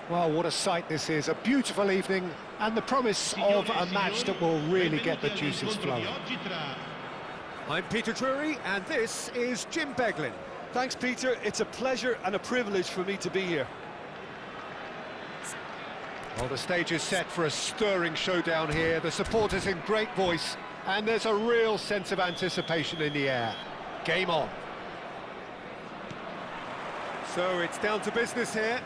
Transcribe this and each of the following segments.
Well, what a sight this is. A beautiful evening and the promise of a match that will really get the juices flowing. I'm Peter Drury and this is Jim Beglin. Thanks, Peter. It's a pleasure and a privilege for me to be here. Well, the stage is set for a stirring showdown here. The supporters in great voice and there's a real sense of anticipation in the air. Game on. So it's down to business here.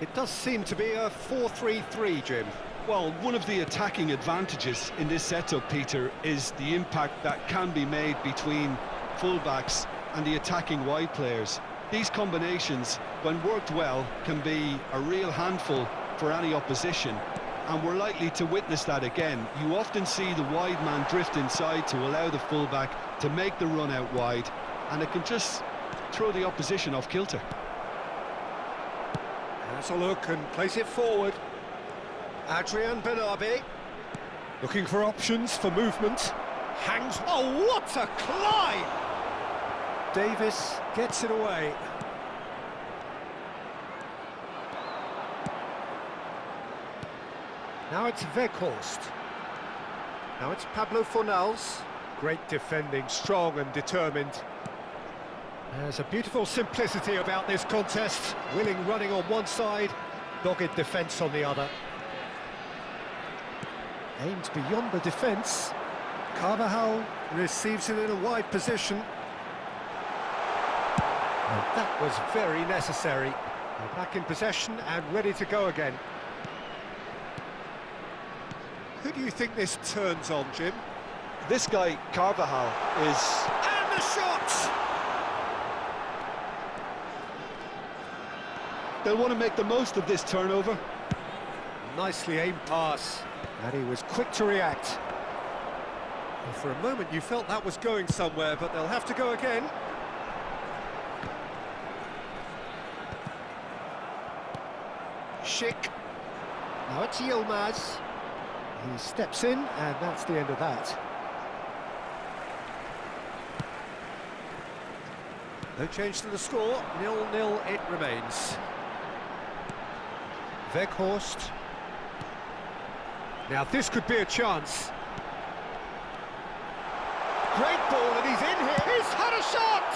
It does seem to be a 4-3-3, Jim. Well, one of the attacking advantages in this setup, Peter, is the impact that can be made between fullbacks and the attacking wide players. These combinations, when worked well, can be a real handful for any opposition, and we're likely to witness that again. You often see the wide man drift inside to allow the fullback to make the run out wide, and it can just throw the opposition off kilter. Has a look and plays it forward. Adrian Benabi looking for options for movement. Hangs. Oh, what a climb! Davis gets it away. Now it's Weghorst. Now it's Pablo Fornals. Great defending, strong and determined. There's a beautiful simplicity about this contest. Willing running on one side, dogged defence on the other. Aimed beyond the defence. Carvajal receives it in a wide position. And that was very necessary. They're back in possession and ready to go again. Who do you think this turns on, Jim? This guy, Carvajal, is... And the shot! They'll want to make the most of this turnover. Nicely aimed pass, and he was quick to react. Well, for a moment you felt that was going somewhere, but they'll have to go again. Schick. Now it's Yilmaz. He steps in, and that's the end of that. No change to the score, 0-0 it remains. Weghorst. Now this could be a chance. Great ball and he's in here. He's had a shot!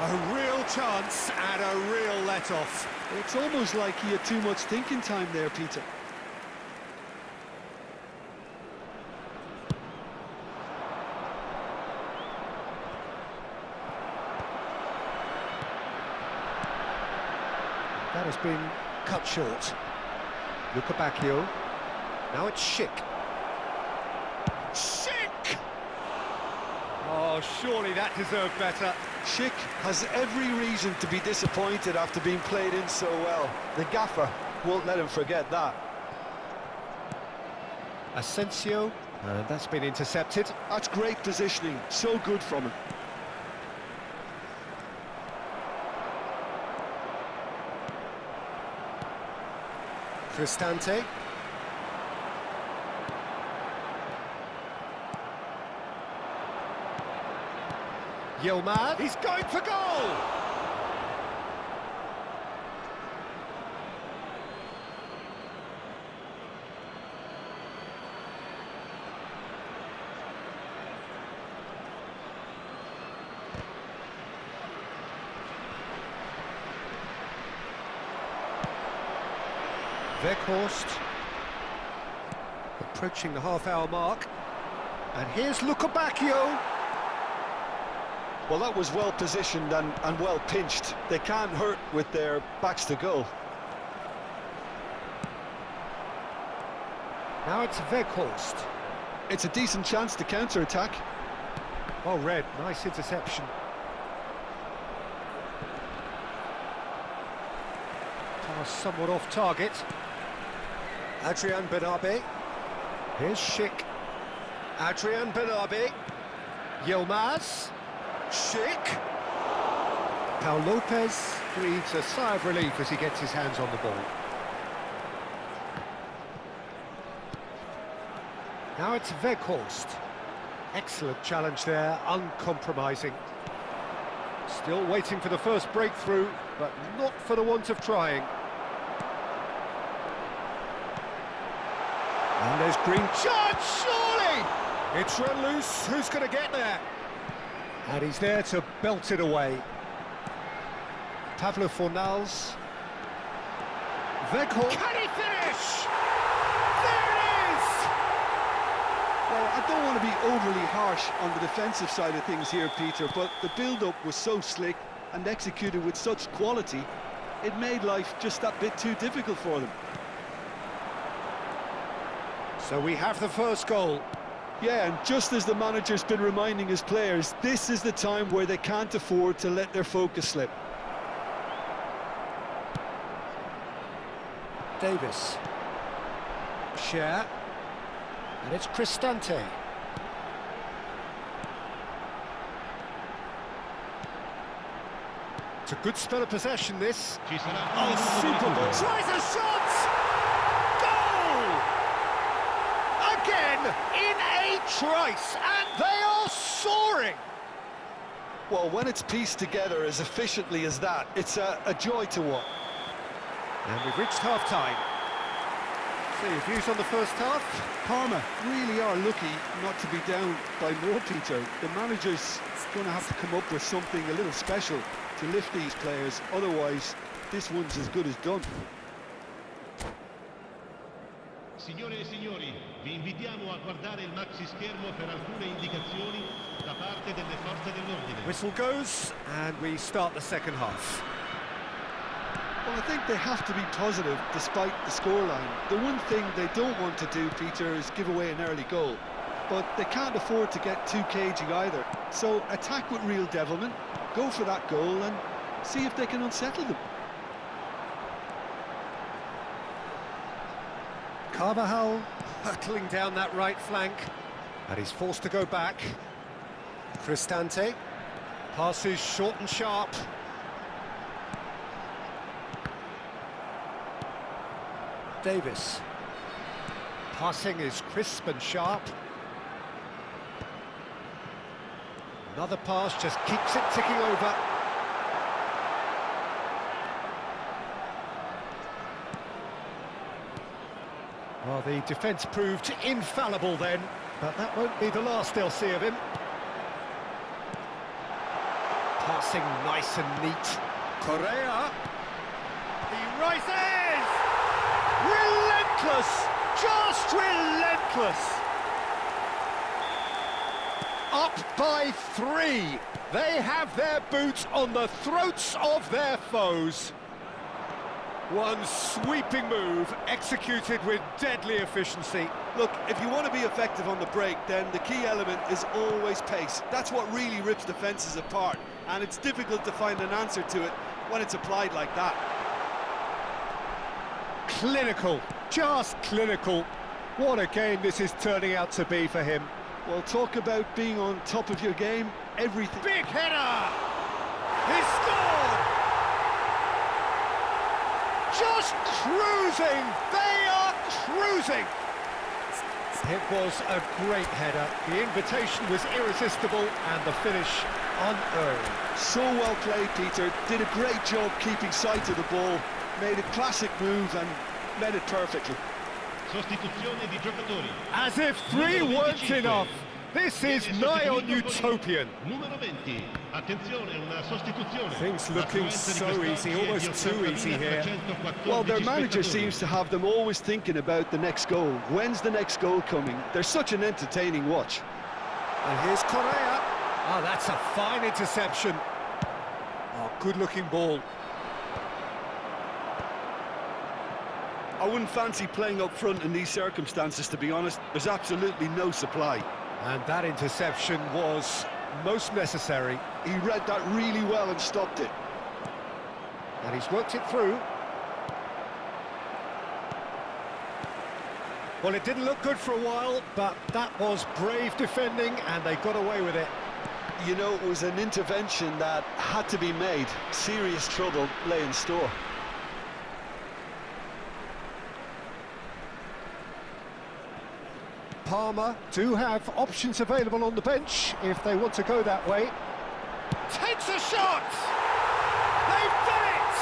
A real chance and a real let-off. It's almost like he had too much thinking time there, Peter. That has been cut short. Luca Bacchio. Now it's Schick. Schick! Oh, surely that deserved better. Schick has every reason to be disappointed after being played in so well. The gaffer won't let him forget that. Asensio, and that's been intercepted. That's great positioning, so good from him. Cristante. Yilmaz, he's going for goal! Weghorst approaching the half-hour mark, and here's Luca Bacchio. Well, that was well positioned and well pinched. They can't hurt with their backs to goal. Now it's Weghorst. It's a decent chance to counter-attack. Well read, nice interception. Pass somewhat off target. Adrian Benabi. Here's Schick. Adrian Benabi. Yilmaz. Schick. Paul Lopez breathes a sigh of relief as he gets his hands on the ball. Now it's Weghorst. Excellent challenge there, uncompromising. Still waiting for the first breakthrough. but not for the want of trying. And there's green chance, surely! It's run loose, who's going to get there? And he's there to belt it away. Pavlo Fornals. Weghorst. Can he finish? There it is! Well, I don't want to be overly harsh on the defensive side of things here, Peter, but the build-up was so slick and executed with such quality, it made life just that bit too difficult for them. So we have the first goal. Yeah, and just as the manager's been reminding his players, this is the time where they can't afford to let their focus slip. Davis. Share. And it's Cristante. It's a good spell of possession, this. Oh, super ball. Tries a shot! Goal! Again, in a trice, and they are soaring! Well, when it's pieced together as efficiently as that, it's a joy to watch. And we've reached half-time. So your views on the first half? Parma really are lucky not to be down by more, Peter. The manager's going to have to come up with something a little special to lift these players, otherwise this one's as good as done. Signore e signori, vi invitiamo a guardare il maxi schermo per alcune indicazioni da parte delle forze dell'ordine. Whistle goes, and we start the second half. Well, I think they have to be positive despite the scoreline. The one thing they don't want to do, Peter, is give away an early goal. But they can't afford to get too cagey either. So attack with real devilment, go for that goal and see if they can unsettle them. Carvajal hurtling down that right flank, and he's forced to go back. Cristante passes short and sharp. Davis. Passing is crisp and sharp. Another pass just keeps it ticking over. Well, the defence proved infallible then, but that won't be the last they'll see of him. Passing nice and neat. Correa. He rises! Relentless! Just relentless! Up by 3. They have their boots on the throats of their foes. One sweeping move, executed with deadly efficiency. Look, if you want to be effective on the break, then the key element is always pace. That's what really rips defences apart, and it's difficult to find an answer to it when it's applied like that. Clinical, just clinical. What a game this is turning out to be for him. Well, talk about being on top of your game, everything. Big header! He scored! Just cruising! They are cruising! It was a great header. The invitation was irresistible and the finish unearned. So well played, Peter. Did a great job keeping sight of the ball. Made a classic move and met it perfectly. Sostituzione di giocatori. As if 3 weren't enough. This is nigh on utopian. Numero 20. Attenzione, una sostituzione. Things looking so easy, almost too easy here. Well, their manager seems to have them always thinking about the next goal. When's the next goal coming? They're such an entertaining watch. And here's Correa. Oh, that's a fine interception. Oh, good-looking ball. I wouldn't fancy playing up front in these circumstances, to be honest. There's absolutely no supply. And that interception was most necessary. He read that really well and stopped it. And he's worked it through. Well, it didn't look good for a while, but that was brave defending, and they got away with it. You know, it was an intervention that had to be made. Serious trouble lay in store. Parma do have options available on the bench if they want to go that way. Takes a shot! They've done it!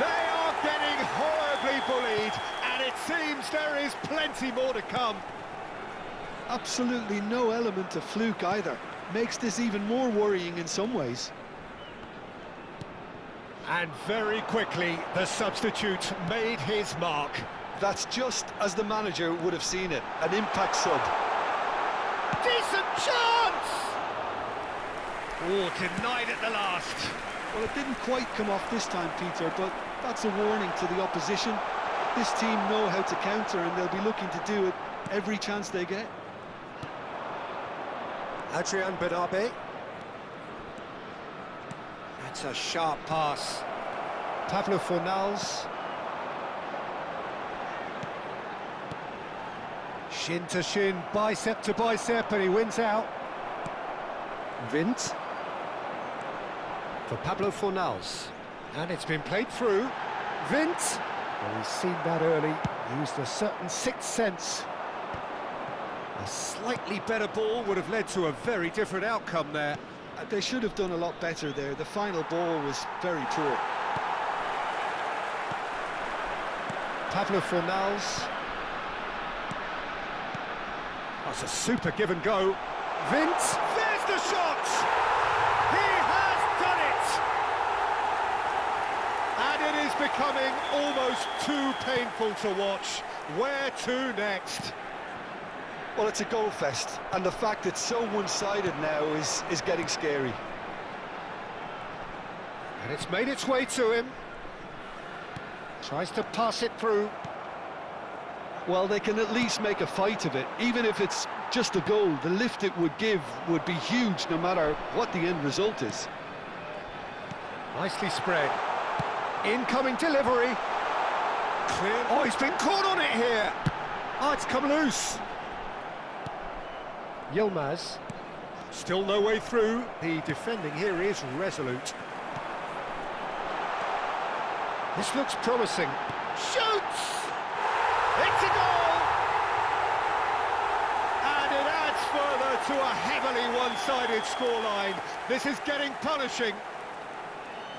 They are getting horribly bullied, and it seems there is plenty more to come. Absolutely no element of fluke either. Makes this even more worrying in some ways. And very quickly, the substitute made his mark. That's just as the manager would have seen it, an impact sub. Decent chance! Oh, denied at the last. Well, it didn't quite come off this time, Peter, but that's a warning to the opposition. This team know how to counter, and they'll be looking to do it every chance they get. Adrian Bari. That's a sharp pass. Pablo Fornals. Shin to shin, bicep to bicep, and he wins out. Vint. For Pablo Fornals. And it's been played through. Vint. Well, he's seen that early, used a certain sixth sense. A slightly better ball would have led to a very different outcome there. They should have done a lot better there. The final ball was very poor. Pablo Fornals. That's a super give and go. Vint, there's the shot! He has done it! And it is becoming almost too painful to watch. Where to next? Well, it's a goal fest, and the fact it's so one-sided now is getting scary. And it's made its way to him. Tries to pass it through. Well, they can at least make a fight of it. Even if it's just a goal, the lift it would give would be huge no matter what the end result is. Nicely spread. Incoming delivery. Clear. Oh, he's been caught on it here. Oh, it's come loose. Yilmaz. Still no way through. The defending here is resolute. This looks promising. Shoots! It's a goal! And it adds further to a heavily one-sided scoreline. This is getting punishing.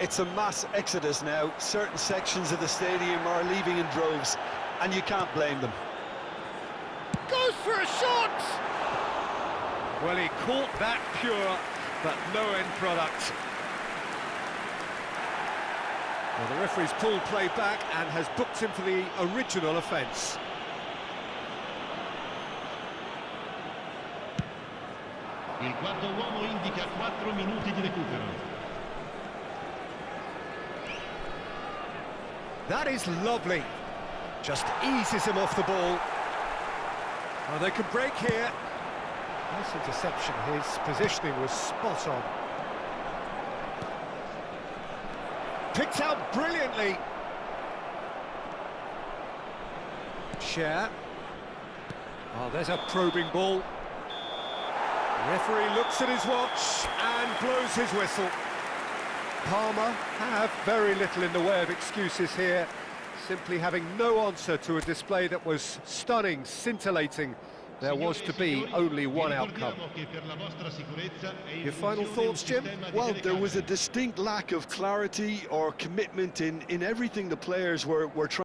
It's a mass exodus now. Certain sections of the stadium are leaving in droves, and you can't blame them. Goes for a shot! Well, he caught that pure, but no end product. Well, the referee's pulled play back and has booked him for the original offence. Il quarto uomo indica 4 minuti di recupero. That is lovely. Just eases him off the ball. Oh, they can break here. Nice interception. His positioning was spot on. Picked out brilliantly. Share. Oh, there's a probing ball. The referee looks at his watch and blows his whistle. Parma have very little in the way of excuses here, simply having no answer to a display that was stunning, scintillating. There was to be only one outcome. Your final thoughts, Jim? Well, there was a distinct lack of clarity or commitment in everything the players were trying